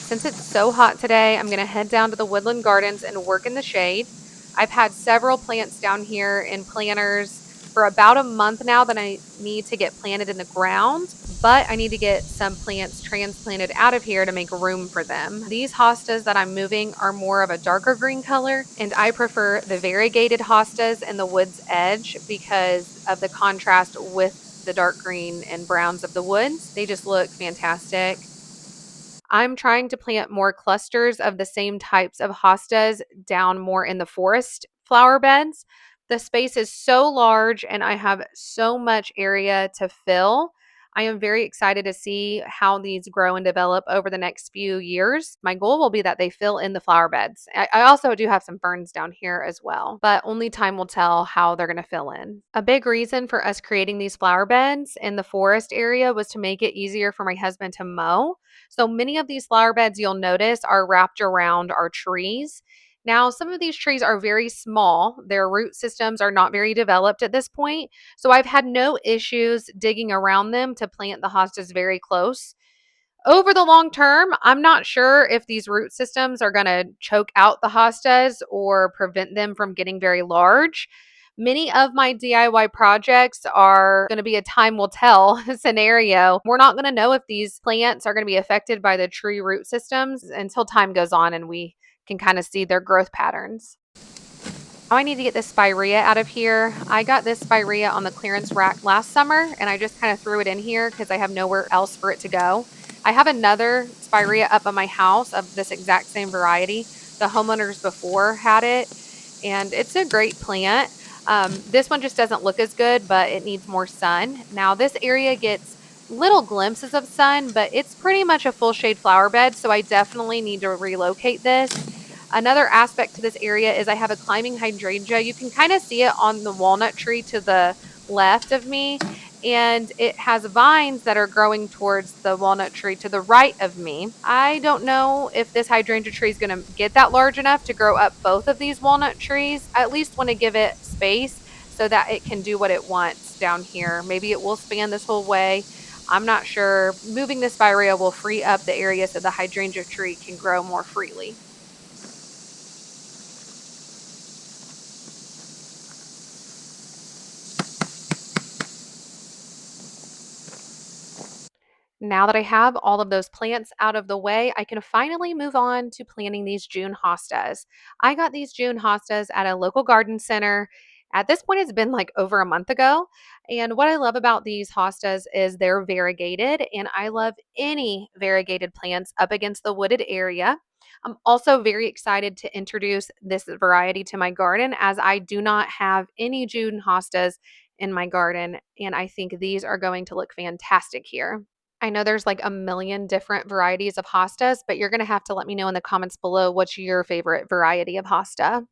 Since it's so hot today, I'm going to head down to the Woodland Gardens and work in the shade. I've had several plants down here in planters for about a month now that I need to get planted in the ground, but I need to get some plants transplanted out of here to make room for them. These hostas that I'm moving are more of a darker green color, and I prefer the variegated hostas in the wood's edge because of the contrast with the dark green and browns of the woods. They just look fantastic. I'm trying to plant more clusters of the same types of hostas down more in the forest flower beds. The space is so large and I have so much area to fill. I am very excited to see how these grow and develop over the next few years. My goal will be that they fill in the flower beds. I also do have some ferns down here as well, but only time will tell how they're going to fill in. A big reason for us creating these flower beds in the forest area was to make it easier for my husband to mow. So many of these flower beds you'll notice are wrapped around our trees. Now, some of these trees are very small. Their root systems are not very developed at this point. So I've had no issues digging around them to plant the hostas very close. Over the long term, I'm not sure if these root systems are going to choke out the hostas or prevent them from getting very large. Many of my DIY projects are going to be a time will tell scenario. We're not going to know if these plants are going to be affected by the tree root systems until time goes on and we can kind of see their growth patterns. Now I need to get this spirea out of here. I got this spirea on the clearance rack last summer and I just kind of threw it in here because I have nowhere else for it to go. I have another spirea up at my house of this exact same variety. The homeowners before had it and it's a great plant. This one just doesn't look as good, but it needs more sun. Now this area gets little glimpses of sun, but it's pretty much a full shade flower bed, so I definitely need to relocate this. Another aspect to this area is I have a climbing hydrangea. You can kind of see it on the walnut tree to the left of me, and it has vines that are growing towards the walnut tree to the right of me. I don't know if this hydrangea tree is going to get that large enough to grow up both of these walnut trees. I at least want to give it space so that it can do what it wants down here. Maybe it will span this whole way. I'm not sure. Moving this spirea will free up the area so the hydrangea tree can grow more freely. Now that I have all of those plants out of the way, I can finally move on to planting these June hostas. I got these June hostas at a local garden center. At this point, it's been like over a month ago. And what I love about these hostas is they're variegated, and I love any variegated plants up against the wooded area. I'm also very excited to introduce this variety to my garden as I do not have any June hostas in my garden, and I think these are going to look fantastic here. I know there's like a million different varieties of hostas, but you're going to have to let me know in the comments below what's your favorite variety of hosta.